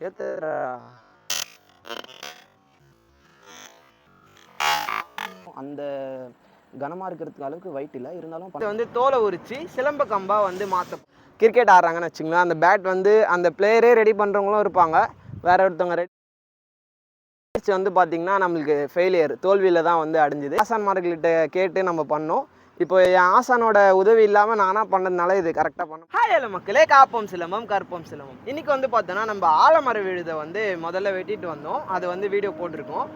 ஏத்துற அந்த கனமாக இருக்கிறதுக்கு அளவுக்கு வெயிட் இல்லை, இருந்தாலும் இது வந்து தோலை உரித்து சிலம்ப கம்பா வந்து மாற்ற. கிரிக்கெட் ஆடுறாங்கன்னு வச்சுங்களேன், அந்த பேட் வந்து அந்த பிளேயரே ரெடி பண்ணுறவங்களும் இருப்பாங்க, வேற ஒருத்தவங்க ரெடி வந்து பார்த்திங்கன்னா நம்மளுக்கு ஃபெயிலியர் தோல்வியில் தான் வந்து அடைஞ்சிது. ஆசான்மார்கள்கிட்ட கேட்டு நம்ம பண்ணோம். இப்போ என் ஆசானோட உதவி இல்லாமல் நானாக பண்ணதுனால இது கரெக்டாக பண்ணோம். ஹாய் ஹலோ மக்களே, காப்போம் சிலம்பம் கற்போம் சிலம்பம். இன்றைக்கி வந்து பார்த்தோன்னா நம்ம ஆலமர விழுதை வந்து முதல்ல வெட்டிட்டு வந்தோம், அது வந்து வீடியோ போட்டிருக்கோம்.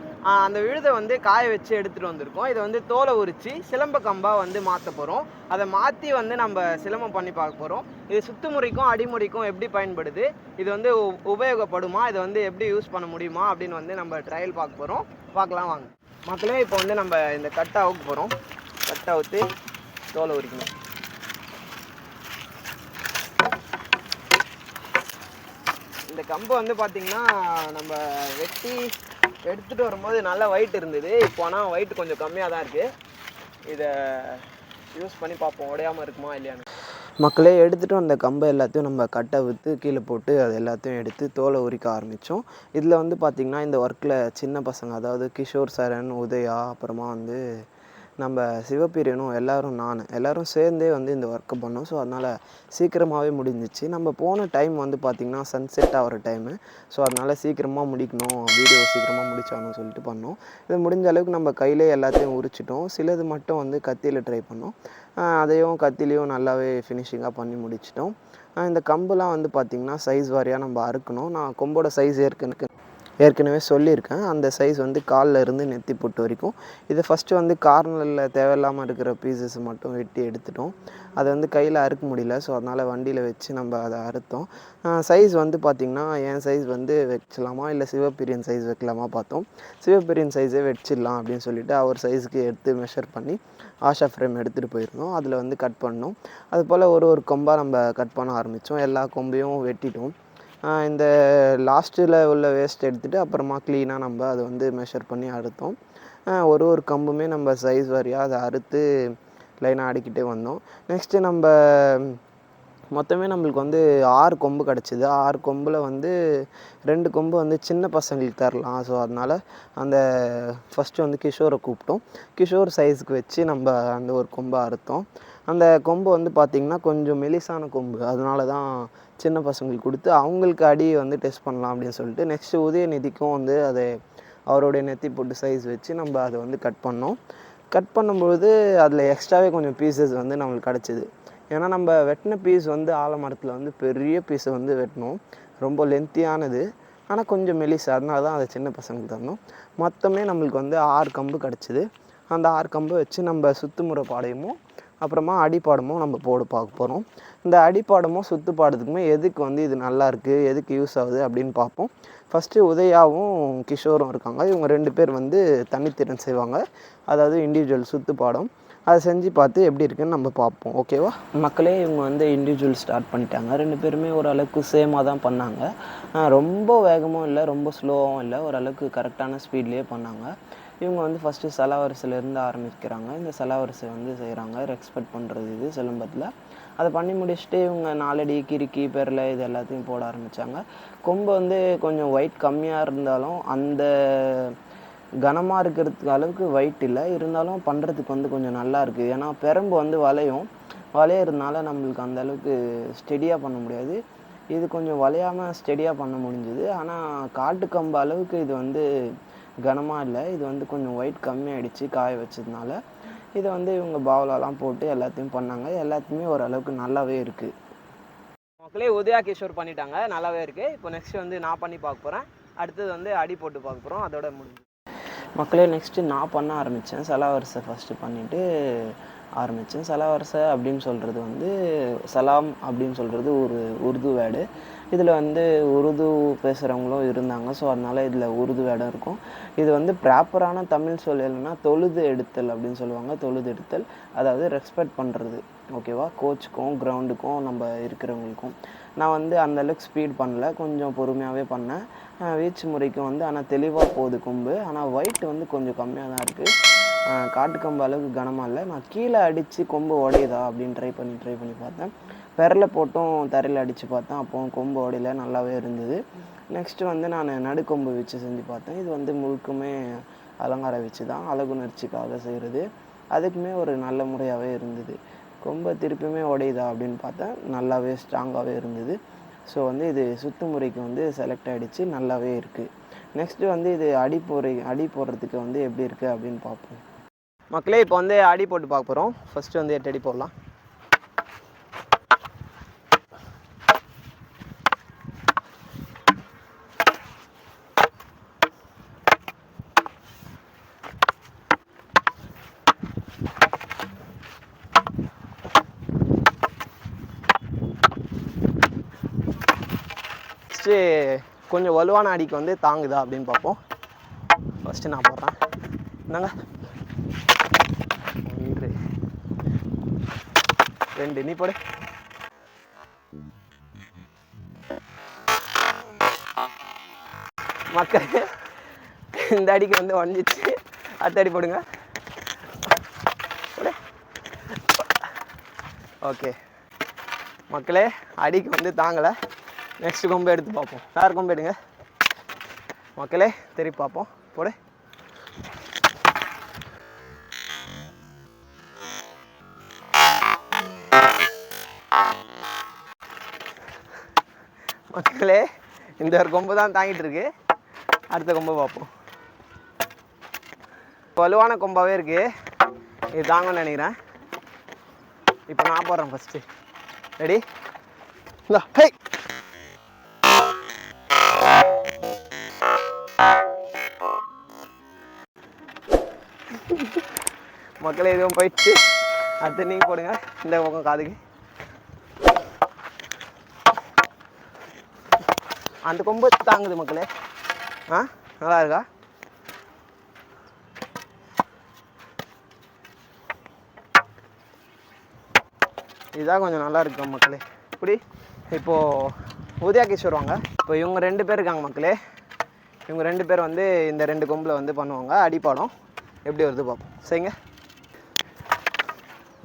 அந்த விழுதை வந்து காய வச்சு எடுத்துகிட்டு வந்திருக்கோம். இதை வந்து தோலை உரித்து சிலம்ப கம்பாக வந்து மாற்ற போகிறோம். அதை மாற்றி வந்து நம்ம சிலம்பம் பண்ணி பார்க்க போகிறோம். இது சுத்துமுறைக்கும் அடிமுறைக்கும் எப்படி பயன்படுது, இது வந்து உபயோகப்படுமா, இதை வந்து எப்படி யூஸ் பண்ண முடியுமா அப்படின்னு வந்து நம்ம ட்ரையல் பார்க்க போகிறோம். பார்க்கலாம் வாங்க மக்களே. இப்போ வந்து நம்ம இந்த கட்டை அவுக்க போகிறோம். கட்டை அவுத்து தோலை உரிக்கணும். இந்த கம்பு வந்து பார்த்திங்கன்னா நம்ம வெட்டி எடுத்துகிட்டு வரும்போது நல்லா வெயிட் இருந்தது. இப்போ ஆனால் வெயிட் கொஞ்சம் கம்மியாக தான் இருக்குது. இதை யூஸ் பண்ணி பார்ப்போம் உடையாமல் இருக்குமா இல்லையான்னு. மக்களே, எடுத்துகிட்டு அந்த கம்பை எல்லாத்தையும் நம்ம கட்டை விற்று கீழே போட்டு அது எல்லாத்தையும் எடுத்து தோலை உரிக்க ஆரம்பித்தோம். இதில் வந்து பார்த்திங்கன்னா இந்த ஒர்க்கில் சின்ன பசங்க, அதாவது கிஷோர் சரண், உதயா, அப்புறமா வந்து நம்ம சிவப்பிரியனும் எல்லோரும் சேர்ந்தே வந்து இந்த ஒர்க்கை பண்ணோம். ஸோ அதனால் சீக்கிரமாகவே முடிஞ்சிச்சு. நம்ம போன டைம் வந்து பார்த்திங்கன்னா சன்செட் ஆகிற டைமு. ஸோ அதனால் சீக்கிரமாக முடிக்கணும், வீடியோ சீக்கிரமாக முடிச்சாகணும்னு சொல்லிட்டு பண்ணோம். இது முடிஞ்ச அளவுக்கு நம்ம கையிலே எல்லாத்தையும் உரிச்சிட்டோம். சிலது மட்டும் வந்து கத்தியில் ட்ரை பண்ணோம். அதையும் கத்திலையும் நல்லாவே ஃபினிஷிங்காக பண்ணி முடிச்சிட்டோம். இந்த கம்புலாம் வந்து பார்த்திங்கன்னா சைஸ் வாரியாக நம்ம அறுக்கணும். நான் கொம்போட சைஸ் ஏற்கனவே சொல்லியிருக்கேன். அந்த சைஸ் வந்து காலில் இருந்து நெத்தி பொட்டு வரைக்கும். இதை ஃபஸ்ட்டு வந்து கார்னரில் தேவையில்லாமல் இருக்கிற பீசஸ் மட்டும் வெட்டி எடுத்துட்டோம். அதை வந்து கையில் அறுக்க முடியல. ஸோ அதனால் வண்டியில் வச்சு நம்ம அதை அறுத்தோம். சைஸ் வந்து பார்த்திங்கன்னா என் சைஸ் வந்து வச்சிடலாமா இல்லை சிவப்பிரியன் சைஸ் வைக்கலாமா பார்த்தோம். சிவப்பிரியன் சைஸே வச்சிடலாம் அப்படின்னு சொல்லிட்டு அவர் சைஸுக்கு எடுத்து மெஷர் பண்ணி ஆஷா ஃப்ரேம் எடுத்துகிட்டு போயிருந்தோம். அதில் வந்து கட் பண்ணோம். அதுபோல் ஒரு கொம்பாக நம்ம கட் பண்ண ஆரம்பித்தோம். எல்லா கொம்பையும் வெட்டிட்டோம். இந்த லாஸ்ட்டில் உள்ள வேஸ்ட் எடுத்துகிட்டு அப்புறமா க்ளீனாக நம்ம அதை வந்து மெஷர் பண்ணி அறுத்தோம். ஒரு கம்புமே நம்ம சைஸ் வாரியாக அதை அறுத்து லைனாக அடிக்கிட்டே வந்தோம். நெக்ஸ்ட்டு நம்ம மொத்தமே நம்மளுக்கு வந்து 6 கொம்பு கிடச்சிது. 6 கொம்பில் வந்து 2 கொம்பு வந்து சின்ன பசங்களுக்கு தரலாம். ஸோ அதனால் அந்த ஃபஸ்ட்டு வந்து கிஷோரை கூப்பிட்டோம். கிஷோர் சைஸுக்கு வச்சு நம்ம அந்த ஒரு கொம்பை அறுத்தோம். அந்த கொம்பு வந்து பார்த்திங்கன்னா கொஞ்சம் மெலிசான கொம்பு, அதனால தான் சின்ன பசங்களுக்கு கொடுத்து அவங்களுக்கு அடி வந்து டெஸ்ட் பண்ணலாம் அப்படின்னு சொல்லிட்டு நெக்ஸ்ட்டு உதயநிதிக்கும் வந்து அதை அவருடைய நெத்தி போட்டு சைஸ் வச்சு நம்ம அதை வந்து கட் பண்ணோம். கட் பண்ணும்பொழுது அதில் எக்ஸ்ட்ராவே கொஞ்சம் பீசஸ் வந்து நம்மளுக்கு கிடச்சிது. ஏன்னா நம்ம வெட்டின பீஸ் வந்து ஆலமரத்தில் வந்து பெரிய பீஸை வந்து வெட்டினோம். ரொம்ப லென்த்தியானது, ஆனால் கொஞ்சம் மெலிசு, அதனால தான் அதை சின்ன பசங்களுக்கு தரணும். மொத்தமே நம்மளுக்கு வந்து 6 கம்பு கிடச்சிது. அந்த 6 கம்பு வச்சு நம்ம சுத்துமுறை பாடையமும் அப்புறமா அடிப்பாடமும் நம்ம பார்க்க போகிறோம். இந்த அடிப்பாடமும் சுற்று பாடத்துக்குமே எதுக்கு வந்து இது நல்லாயிருக்கு, எதுக்கு யூஸ் ஆகுது அப்படின்னு பார்ப்போம். ஃபஸ்ட்டு உதயாவும் கிஷோரும் இருக்காங்க. இவங்க 2 பேர் வந்து தனித்திறன் செய்வாங்க, அதாவது இண்டிவிஜுவல் சுற்று பாடம். அதை செஞ்சு பார்த்து எப்படி இருக்குன்னு நம்ம பார்ப்போம். ஓகேவா மக்களே? இவங்க வந்து இண்டிவிஜுவல் ஸ்டார்ட் பண்ணிட்டாங்க. 2 பேருமே ஓரளவுக்கு சேமாக தான் பண்ணாங்க. ரொம்ப வேகமும் இல்லை, ரொம்ப ஸ்லோவாகவும் இல்லை, ஓரளவுக்கு கரெக்டான ஸ்பீட்லேயே பண்ணாங்க. இவங்க வந்து ஃபஸ்ட்டு சலவரிசையிலேருந்து ஆரம்பிக்கிறாங்க. இந்த சலவரிசை வந்து செய்கிறாங்க, ரெஸ்பெக்ட் பண்ணுறது இது சிலம்பத்தில். அதை பண்ணி முடிச்சுட்டு இவங்க நாலடி, கிறுக்கி, பெரலை இது எல்லாத்தையும் போட ஆரம்பித்தாங்க. கொம்பு வந்து கொஞ்சம் வெயிட் கம்மியாக இருந்தாலும் அந்த கனமாக இருக்கிறதுக்கு அளவுக்கு வெயிட் இல்லை, இருந்தாலும் பண்ணுறதுக்கு வந்து கொஞ்சம் நல்லா இருக்குது. ஏன்னா பெரம்பு வந்து வளையறதுனால நம்மளுக்கு அந்த அளவுக்கு ஸ்டெடியாக பண்ண முடியாது. இது கொஞ்சம் வளையாமல் ஸ்டெடியாக பண்ண முடிஞ்சுது. ஆனால் காட்டு கம்பு அளவுக்கு இது வந்து கனமாக இல்லை, இது வந்து கொஞ்சம் வெயிட் கம்மியாகிடுச்சு காய வச்சதுனால. இதை வந்து இவங்க பாவலாலாம் போட்டு எல்லாத்தையும் பண்ணாங்க. எல்லாத்தையுமே ஓரளவுக்கு நல்லாவே இருக்குது. மக்களே, உதயா கிஷோர் பண்ணிட்டாங்க, நல்லாவே இருக்குது. இப்போ நெக்ஸ்ட்டு வந்து நான் பண்ணி பார்க்க போகிறேன். அடுத்தது வந்து அடி போட்டு பார்க்க போகிறோம். அதோட முடிஞ்சு மக்களே, நெக்ஸ்ட்டு நான் பண்ண ஆரம்பித்தேன். சலவரிசை ஃபஸ்ட்டு பண்ணிவிட்டு ஆரம்பித்தேன். சலவரிசை அப்படின்னு சொல்கிறது வந்து சலாம் அப்படின்னு சொல்கிறது ஒரு உருது வேர்டு. இதில் வந்து உருது பேசுகிறவங்களும் இருந்தாங்க. ஸோ அதனால் இதில் உருது வேர்டும் இருக்கும். இது வந்து ப்ராப்பரான தமிழ் சொல் இல்லைன்னா தொழுது எடுத்தல் அப்படின்னு சொல்லுவாங்க. தொழுது எடுத்தல், அதாவது ரெஸ்பெக்ட் பண்ணுறது. ஓகேவா? கோச்சுக்கும் கிரவுண்டுக்கும் நம்ம இருக்கிறவங்களுக்கும். நான் வந்து அந்தளவுக்கு ஸ்பீட் பண்ணல, கொஞ்சம் பொறுமையாகவே பண்ணேன். வீச்சு முறைக்கும் வந்து ஆனால் தெளிவாக போகுது கொம்பு. ஆனால் வெயிட் வந்து கொஞ்சம் கம்மியாக தான் இருக்குது. காட்டு கம்பு அளவுக்கு கனமாக இல்லை. நான் கீழே அடித்து கொம்பு உடையுதா அப்படின்னு ட்ரை பண்ணி பார்த்தேன். விரலை போட்டும் தரையில் அடித்து பார்த்தேன், அப்போவும் கொம்பு உடையில, நல்லாவே இருந்தது. நெக்ஸ்ட்டு வந்து நான் நடுக்கொம்பு வச்சு செஞ்சு பார்த்தேன். இது வந்து முழுக்குமே அலங்கார வச்சு தான், அழகுணர்ச்சிக்காக செய்கிறது. அதுக்குமே ஒரு நல்ல முறையாகவே இருந்தது. கொம்பை திருப்பியுமே உடையுதா அப்படின்னு பார்த்தா நல்லாவே ஸ்ட்ராங்காகவே இருந்தது. ஸோ வந்து இது சுத்து முறைக்கு வந்து செலக்ட் ஆகிடுச்சு, நல்லாவே இருக்குது. நெக்ஸ்ட்டு வந்து இது அடி போடுறதுக்கு வந்து எப்படி இருக்குது அப்படின்னு பார்ப்போம். மக்களே, இப்போ வந்து அடி போட்டு பார்க்க போகிறோம். ஃபஸ்ட்டு வந்து 8 அடி போடலாம். கொஞ்சம் வலுவான அடிக்கு வந்து தாங்குதா அப்படின்னு பார்ப்போம். ஃபஸ்ட்டு நான் போடுறேன். என்னங்க, 1 2 நீ போடு. மக்கள், இந்த அடிக்கு வந்து உடஞ்சிச்சு. அடுத்த அடி போடுங்க. போடு. ஓகே மக்களே, அடிக்கு வந்து தாங்கலை. நெக்ஸ்ட் கொம்பு எடுத்து பார்ப்போம். யார் கொம்பு எடுங்க மக்களே, திருப்பி பார்ப்போம். போடு. மக்களே, இந்த ஒரு கொம்பு தான் தாங்கிட்டு இருக்கு. அடுத்த கொம்பு பார்ப்போம். வலுவான கொம்பாவே இருக்கு, இது தாங்கன்னு நினைக்கிறேன். இப்போ நான் போடுறேன். First ready. ஹே, மக்களே, எதுவும் போயிடுச்சு. அடுத்து நீங்கள் போடுங்க. இந்த பக்கம் காதுக்கு. அந்த கொம்பு தாங்குது மக்களே. நல்லா இருக்கா? இதுதான் கொஞ்சம் நல்லா இருக்கும் மக்களே. இப்படி இப்போது உதயாகேஷ் வருவாங்க. இப்போ இவங்க 2 பேர் இருக்காங்க மக்களே. இவங்க 2 பேர் வந்து இந்த 2 கொம்பில் வந்து பண்ணுவாங்க அடிப்பாடம். எப்படி வருது பார்ப்போம். சரிங்க,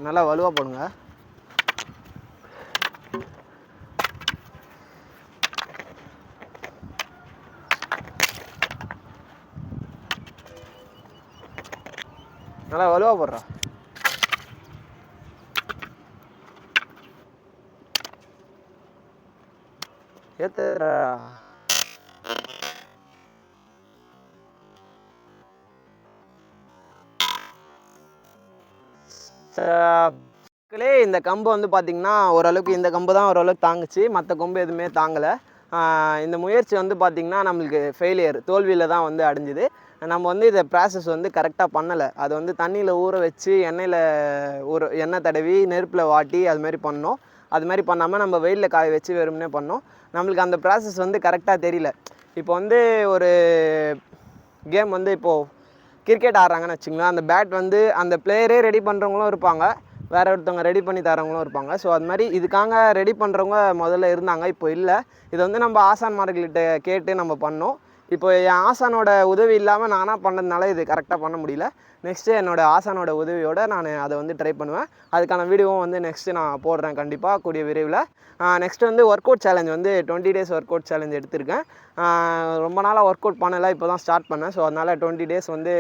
நல்லா வலுவாக போடுங்க. நல்லா வலுவாக போடுறா. ஏத்துறா. இந்த கம்பு வந்து பார்த்திங்கன்னா ஓரளவுக்கு இந்த கம்பு தான் ஓரளவுக்கு தாங்குச்சு, மற்ற கொம்பு எதுவுமே தாங்கலை. இந்த முயற்சி வந்து பார்த்திங்கன்னா நம்மளுக்கு ஃபெயிலியர், தோல்வியில் தான் வந்து அடைஞ்சிது. நம்ம வந்து இதை ப்ராசஸ் வந்து கரெக்டாக பண்ணலை. அது வந்து தண்ணியில் ஊற வச்சு எண்ணெய் தடவி நெருப்பில் வாட்டி அது மாதிரி பண்ணோம். அது மாதிரி பண்ணாமல் நம்ம வெயிலில் காய வச்சு வெறுமனே பண்ணோம். நம்மளுக்கு அந்த ப்ராசஸ் வந்து கரெக்டாக தெரியல. இப்போ வந்து ஒரு கேம் வந்து இப்போது கிரிக்கெட் ஆடுறாங்கன்னு வச்சுங்களேன், அந்த பேட் வந்து அந்த பிளேயரே ரெடி பண்ணுறவங்களும் இருப்பாங்க, வேறு ஒருத்தவங்க ரெடி பண்ணி தரவங்களும் இருப்பாங்க. ஸோ அது மாதிரி இதுக்காக ரெடி பண்ணுறவங்க முதல்ல இருந்தாங்க, இப்போ இல்லை. இதை வந்து நம்ம ஆசான்மார்கள்கிட்ட கேட்டு நம்ம பண்ணோம். இப்போ என் ஆசானோட உதவி இல்லாமல் நானாக பண்ணதுனால இது கரெக்டாக பண்ண முடியல. நெக்ஸ்ட்டு என்னோடய ஆசானோட உதவியோடு நான் அதை வந்து ட்ரை பண்ணுவேன். அதுக்கான வீடியோவும் வந்து நெக்ஸ்ட்டு நான் போடுறேன் கண்டிப்பாக கூடிய விரைவில். நெக்ஸ்ட்டு வந்து ஒர்க் அவுட் சேலஞ்ச் வந்து 20 days ஒர்க் அவுட் சேலஞ்ச் எடுத்திருக்கேன். ரொம்ப நாளாக ஒர்க் அவுட் பண்ணலை, இப்போ தான் ஸ்டார்ட் பண்ணேன். ஸோ அதனால் 20 days வந்து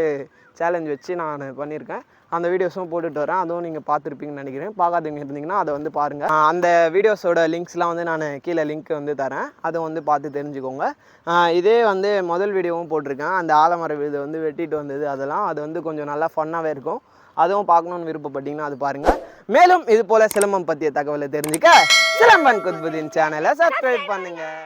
சேலஞ்ச் வச்சு நான் பண்ணியிருக்கேன். அந்த வீடியோஸும் போட்டுட்டு வரேன், அதுவும் நீங்கள் பார்த்துருப்பீங்கன்னு நினைக்கிறேன். பார்க்காதவங்க இருந்தீங்கன்னா அதை வந்து பாருங்கள். அந்த வீடியோஸோட லிங்க்ஸ்லாம் வந்து நான் கீழே லிங்க் வந்து தரேன், அதை வந்து பார்த்து தெரிஞ்சுக்கோங்க. இதே வந்து முதல் வீடியோவும் போட்டிருக்கேன், அந்த ஆலமர விழுது வந்து வெட்டிட்டு வந்தது, அதெல்லாம் அது வந்து கொஞ்சம் நல்லா ஃபன்னாகவே இருக்கும். அதுவும் பார்க்கணுன்னு விருப்பப்பட்டீங்கன்னா அது பாருங்கள். மேலும் இது போல் சிலம்பம் பற்றிய தகவலை தெரிஞ்சுக்க சிலம்பன் குத்புதீன் சேனலை சப்ஸ்கிரைப் பண்ணுங்கள்.